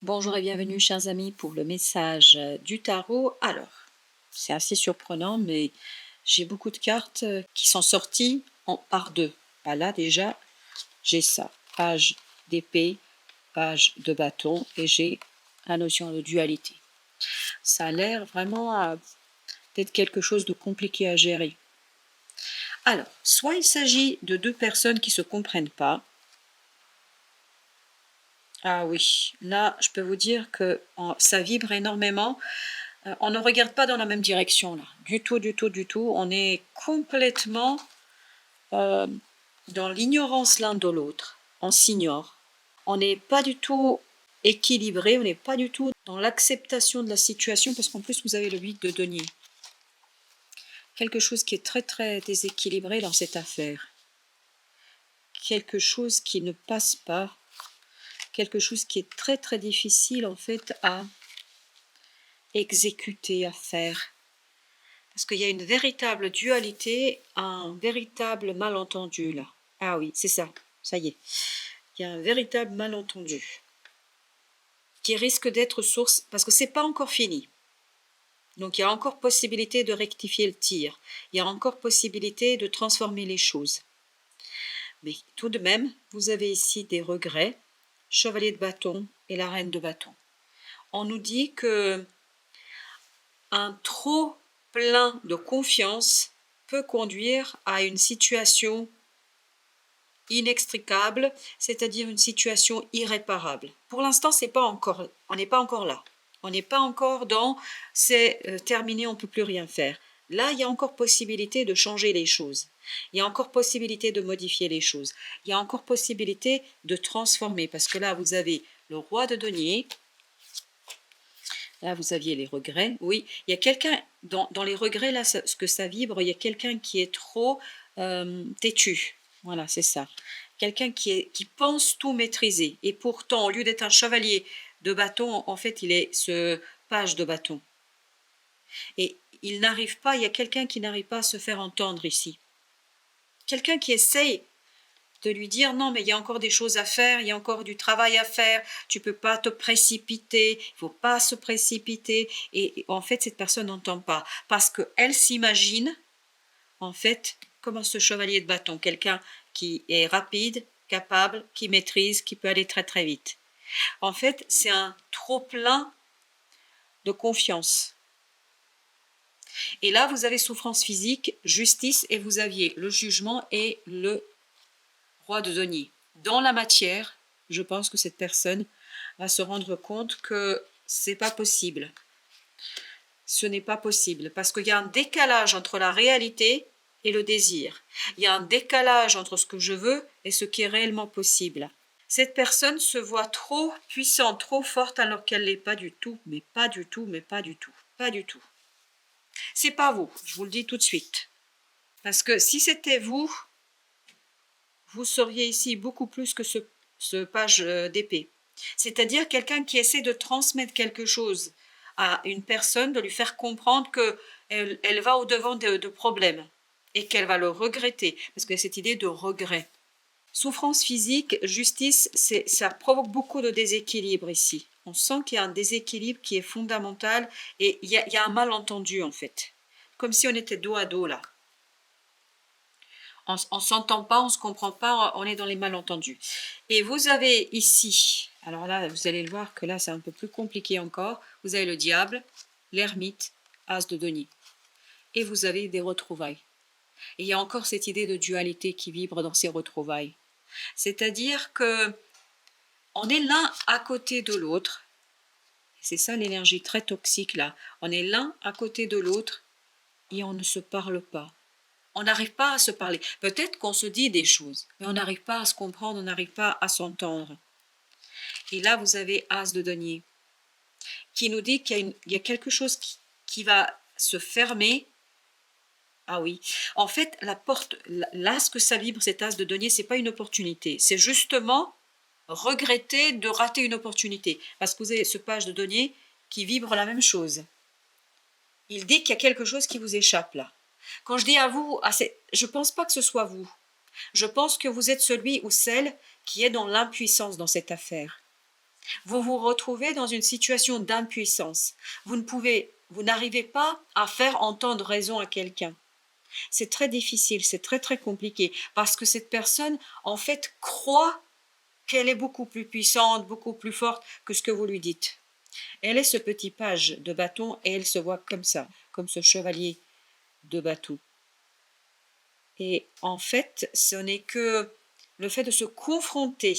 Bonjour et bienvenue chers amis pour le message du tarot. Alors, c'est assez surprenant mais j'ai beaucoup de cartes qui sont sorties par deux. Ah là déjà, j'ai ça, page d'épée, page de bâton et j'ai la notion de dualité. Ça a l'air vraiment d'être quelque chose de compliqué à gérer. Alors, soit il s'agit de deux personnes qui ne se comprennent pas. Ah oui, là je peux vous dire que ça vibre énormément. On ne regarde pas dans la même direction là, du tout, du tout, du tout. On est complètement dans l'ignorance l'un de l'autre. On s'ignore. On n'est pas du tout équilibré, on n'est pas du tout dans l'acceptation de la situation parce qu'en plus vous avez le 8 de denier. Quelque chose qui est très très déséquilibré dans cette affaire. Quelque chose qui ne passe pas. Quelque chose qui est très très difficile en fait à exécuter, à faire. Parce qu'il y a une véritable dualité, un véritable malentendu là. Ah oui, c'est ça, ça y est. Il y a un véritable malentendu qui risque d'être source, parce que c'est pas encore fini. Donc il y a encore possibilité de rectifier le tir. Il y a encore possibilité de transformer les choses. Mais tout de même, vous avez ici des regrets, chevalier de bâton et la reine de bâton. On nous dit que un trop plein de confiance peut conduire à une situation inextricable, c'est-à-dire une situation irréparable. Pour l'instant, on n'est pas encore là. On n'est pas encore dans c'est terminé, on ne peut plus rien faire. Là, il y a encore possibilité de changer les choses. Il y a encore possibilité de modifier les choses. Il y a encore possibilité de transformer, parce que là, vous avez le roi de denier. Là, vous aviez les regrets. Oui, il y a quelqu'un, dans les regrets, là, ce que ça vibre, il y a quelqu'un qui est trop têtu. Voilà, c'est ça. Quelqu'un qui pense tout maîtriser. Et pourtant, au lieu d'être un chevalier de bâton, en fait, il est ce page de bâton. Et il n'arrive pas, il y a quelqu'un qui n'arrive pas à se faire entendre ici. Quelqu'un qui essaye de lui dire non mais il y a encore des choses à faire, il y a encore du travail à faire, tu peux pas te précipiter, il faut pas se précipiter. Et en fait cette personne n'entend pas parce qu'elle s'imagine en fait comme ce chevalier de bâton, quelqu'un qui est rapide, capable, qui maîtrise, qui peut aller très très vite. En fait c'est un trop plein de confiance. Et là vous avez souffrance physique, justice et vous aviez le jugement et le roi de denier. Dans la matière, je pense que cette personne va se rendre compte que c'est pas possible. Ce n'est pas possible parce qu'il y a un décalage entre la réalité et le désir. Il y a un décalage entre ce que je veux et ce qui est réellement possible. Cette personne se voit trop puissante, trop forte alors qu'elle l'est pas du tout, mais pas du tout, mais pas du tout, pas du tout. C'est pas vous, je vous le dis tout de suite. Parce que si c'était vous, vous seriez ici beaucoup plus que ce page d'épée. C'est-à-dire quelqu'un qui essaie de transmettre quelque chose à une personne, de lui faire comprendre qu'elle va au-devant de problèmes et qu'elle va le regretter, parce qu'il y a cette idée de regret. Souffrance physique, justice, ça provoque beaucoup de déséquilibre ici. On sent qu'il y a un déséquilibre qui est fondamental et il y a un malentendu en fait. Comme si on était dos à dos là. On ne s'entend pas, on ne se comprend pas, on est dans les malentendus. Et vous avez ici, alors là, vous allez le voir que là, c'est un peu plus compliqué encore. Vous avez le diable, l'ermite, as de denier. Et vous avez des retrouvailles. Et il y a encore cette idée de dualité qui vibre dans ces retrouvailles. C'est-à-dire que on est l'un à côté de l'autre. C'est ça l'énergie très toxique là. On est l'un à côté de l'autre et on ne se parle pas. On n'arrive pas à se parler. Peut-être qu'on se dit des choses, mais on n'arrive pas à se comprendre, on n'arrive pas à s'entendre. Et là, vous avez As de denier, qui nous dit qu'il y a quelque chose qui va se fermer. Ah oui, en fait, la porte, là, ce que ça vibre, cet As de denier, c'est pas une opportunité. C'est justement regretter de rater une opportunité. Parce que vous avez ce page de denier qui vibre la même chose. Il dit qu'il y a quelque chose qui vous échappe là. Quand je dis à vous, je ne pense pas que ce soit vous. Je pense que vous êtes celui ou celle qui est dans l'impuissance dans cette affaire. Vous vous retrouvez dans une situation d'impuissance. Vous n'arrivez pas à faire entendre raison à quelqu'un. C'est très difficile, c'est très, très compliqué parce que cette personne, en fait, croit qu'elle est beaucoup plus puissante, beaucoup plus forte que ce que vous lui dites. Elle est ce petit page de bâton et elle se voit comme ça, comme ce chevalier de bâton. Et en fait, ce n'est que le fait de se confronter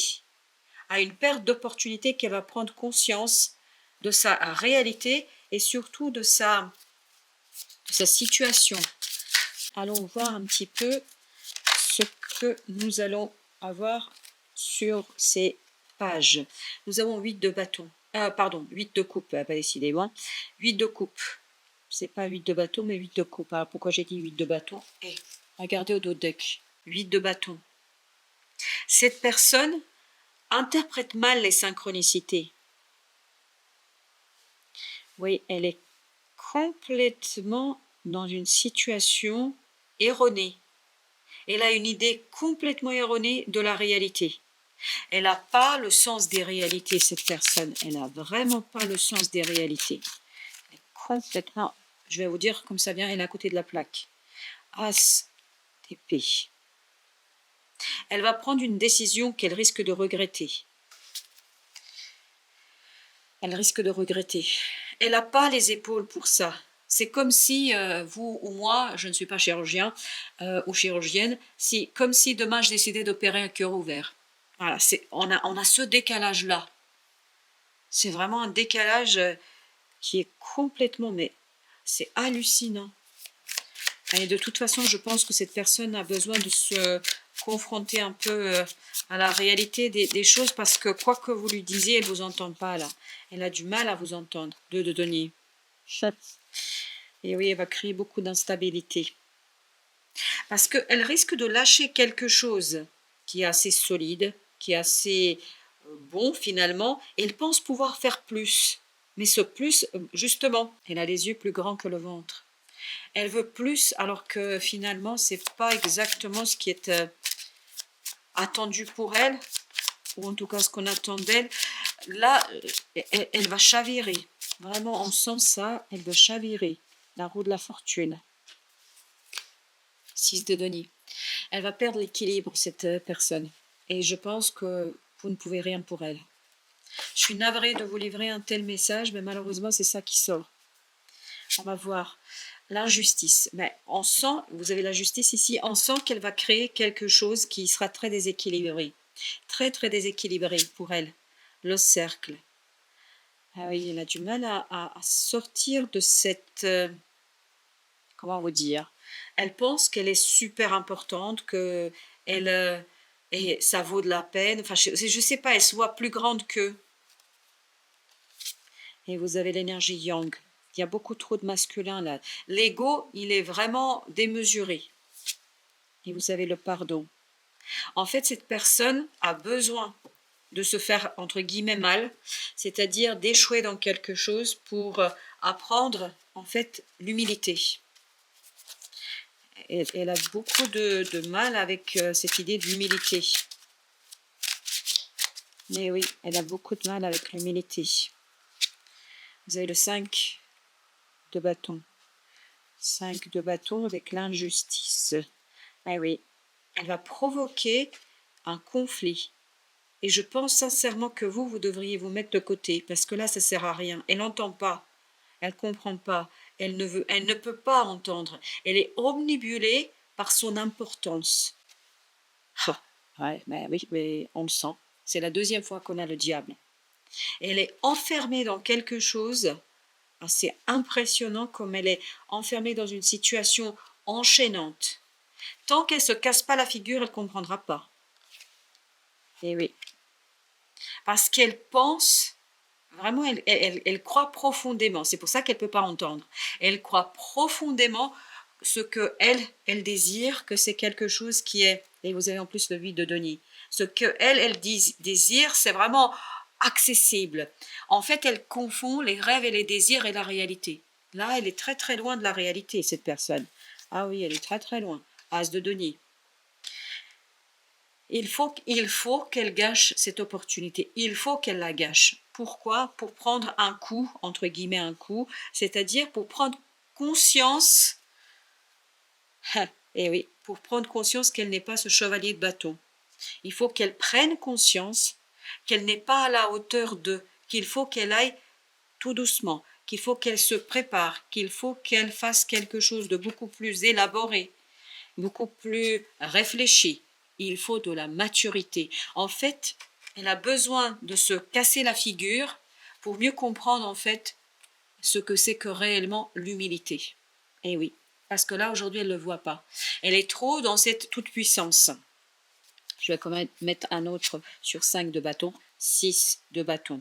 à une perte d'opportunité qu'elle va prendre conscience de sa réalité et surtout de sa situation. Allons voir un petit peu ce que nous allons avoir sur ces pages. Nous avons 8 de bâton. Pardon, 8 de coupe, pas décidément. 8 de coupe. C'est pas 8 de bâton, mais 8 de coupe. Alors, pourquoi j'ai dit 8 de bâton? Et regardez au dos deck. 8 de bâton. Cette personne interprète mal les synchronicités. Oui, elle est complètement dans une situation erronée. Elle a une idée complètement erronée de la réalité. Elle n'a pas le sens des réalités, cette personne. Elle n'a vraiment pas le sens des réalités. Elle est complètement, je vais vous dire comme ça vient, elle est à côté de la plaque. As d'épée. Elle va prendre une décision qu'elle risque de regretter. Elle risque de regretter. Elle n'a pas les épaules pour ça. C'est comme si vous ou moi, je ne suis pas chirurgien ou chirurgienne, comme si demain je décidais d'opérer un cœur ouvert. Voilà, on a ce décalage-là. C'est vraiment un décalage qui est complètement, mais c'est hallucinant. Et de toute façon, je pense que cette personne a besoin de se confronter un peu à la réalité des choses parce que quoi que vous lui disiez, elle ne vous entend pas là. Elle a du mal à vous entendre, de denier. Et oui, elle va créer beaucoup d'instabilité. Parce qu'elle risque de lâcher quelque chose qui est assez solide, qui est assez bon finalement, et elle pense pouvoir faire plus. Mais ce plus, justement, elle a les yeux plus grands que le ventre. Elle veut plus alors que finalement, c'est pas exactement ce qui est attendu pour elle, ou en tout cas ce qu'on attend d'elle. Là, elle va chavirer. Vraiment, on sent ça, elle va chavirer. La roue de la fortune. 6 de denier. Elle va perdre l'équilibre, cette personne. Et je pense que vous ne pouvez rien pour elle. Je suis navrée de vous livrer un tel message, mais malheureusement, c'est ça qui sort. On va voir l'injustice. Mais on sent, vous avez la justice ici, on sent qu'elle va créer quelque chose qui sera très déséquilibré. Très, très déséquilibré pour elle. Le cercle. Ah oui, elle a du mal à sortir de cette... comment vous dire? Elle pense qu'elle est super importante, que elle, et ça vaut de la peine. Enfin, je ne sais pas, elle se voit plus grande qu'eux. Et vous avez l'énergie yang. Il y a beaucoup trop de masculin là. L'ego, il est vraiment démesuré. Et vous avez le pardon. En fait, cette personne a besoin de se faire, entre guillemets, mal, c'est-à-dire d'échouer dans quelque chose pour apprendre, en fait, l'humilité. Elle a beaucoup de mal avec cette idée d'humilité. Mais oui, elle a beaucoup de mal avec l'humilité. Vous avez le 5 de bâton. 5 de bâton avec l'injustice. Ah oui, elle va provoquer un conflit. Et je pense sincèrement que vous devriez vous mettre de côté, parce que là, ça ne sert à rien. Elle n'entend pas, elle ne comprend pas, elle ne peut pas entendre. Elle est omnibulée par son importance. Ah, ouais, mais oui, mais on le sent. C'est la deuxième fois qu'on a le diable. Elle est enfermée dans quelque chose assez impressionnant, comme elle est enfermée dans une situation enchaînante. Tant qu'elle ne se casse pas la figure, elle ne comprendra pas. Et oui. Parce qu'elle pense, vraiment, elle croit profondément. C'est pour ça qu'elle ne peut pas entendre. Elle croit profondément ce qu'elle désire, que c'est quelque chose qui est, et vous avez en plus le 8 de denier, ce qu'elle désire, c'est vraiment accessible. En fait, elle confond les rêves et les désirs et la réalité. Là, elle est très très loin de la réalité, cette personne. Ah oui, elle est très très loin. As de denier. Il faut qu'elle gâche cette opportunité. Il faut qu'elle la gâche. Pourquoi? Pour prendre un coup, entre guillemets un coup, c'est-à-dire pour prendre conscience, et oui, pour prendre conscience qu'elle n'est pas ce chevalier de bâton. Il faut qu'elle prenne conscience qu'elle n'est pas à la hauteur d'eux, qu'il faut qu'elle aille tout doucement, qu'il faut qu'elle se prépare, qu'il faut qu'elle fasse quelque chose de beaucoup plus élaboré, beaucoup plus réfléchi. Il faut de la maturité. En fait, elle a besoin de se casser la figure pour mieux comprendre en fait ce que c'est que réellement l'humilité. Eh oui, parce que là aujourd'hui elle ne le voit pas. Elle est trop dans cette toute-puissance. Je vais quand même mettre un autre sur 5 de bâton, 6 de bâton.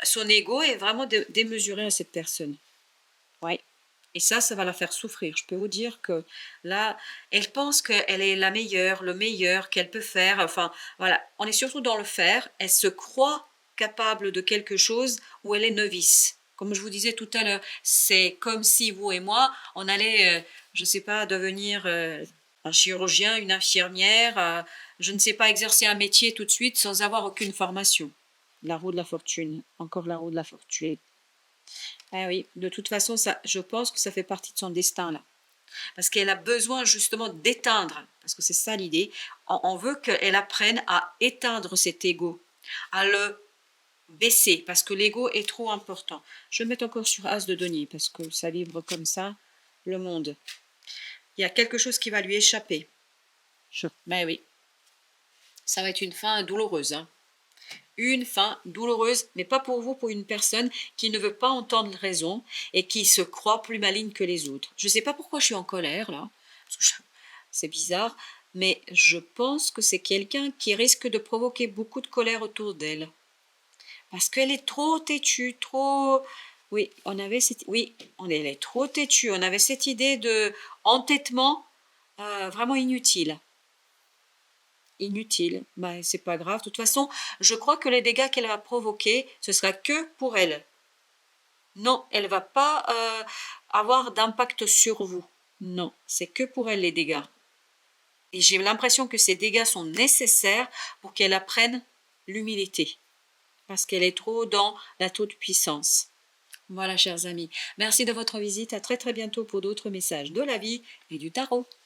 Son ego est vraiment démesuré à cette personne. Ouais. Et ça va la faire souffrir. Je peux vous dire que là, elle pense qu'elle est la meilleure, le meilleur qu'elle peut faire. Enfin, voilà, on est surtout dans le faire. Elle se croit capable de quelque chose où elle est novice. Comme je vous disais tout à l'heure, c'est comme si vous et moi, on allait, je ne sais pas, devenir un chirurgien, une infirmière, je ne sais pas, exercer un métier tout de suite sans avoir aucune formation. La roue de la fortune, encore la roue de la fortune. Ah oui, de toute façon, ça, je pense que ça fait partie de son destin là. Parce qu'elle a besoin justement d'éteindre, parce que c'est ça l'idée. On veut qu'elle apprenne à éteindre cet ego, à le baisser, parce que l'ego est trop important. Je vais mettre encore sur As de denier, parce que ça vibre comme ça, le monde. Il y a quelque chose qui va lui échapper. Mais oui, ça va être une fin douloureuse, hein. Une fin douloureuse, mais pas pour vous, pour une personne qui ne veut pas entendre raison et qui se croit plus maligne que les autres. Je ne sais pas pourquoi je suis en colère là, c'est bizarre, mais je pense que c'est quelqu'un qui risque de provoquer beaucoup de colère autour d'elle. Parce qu'elle est trop têtue, trop... Oui, elle est trop têtue. On avait cette idée de entêtement vraiment inutile. Inutile, ben, c'est pas grave. De toute façon, je crois que les dégâts qu'elle va provoquer, ce sera que pour elle. Non, elle va pas avoir d'impact sur vous. Non, c'est que pour elle les dégâts. Et j'ai l'impression que ces dégâts sont nécessaires pour qu'elle apprenne l'humilité. Parce qu'elle est trop dans la toute-puissance. Voilà, chers amis. Merci de votre visite. À très très bientôt pour d'autres messages de la vie et du tarot.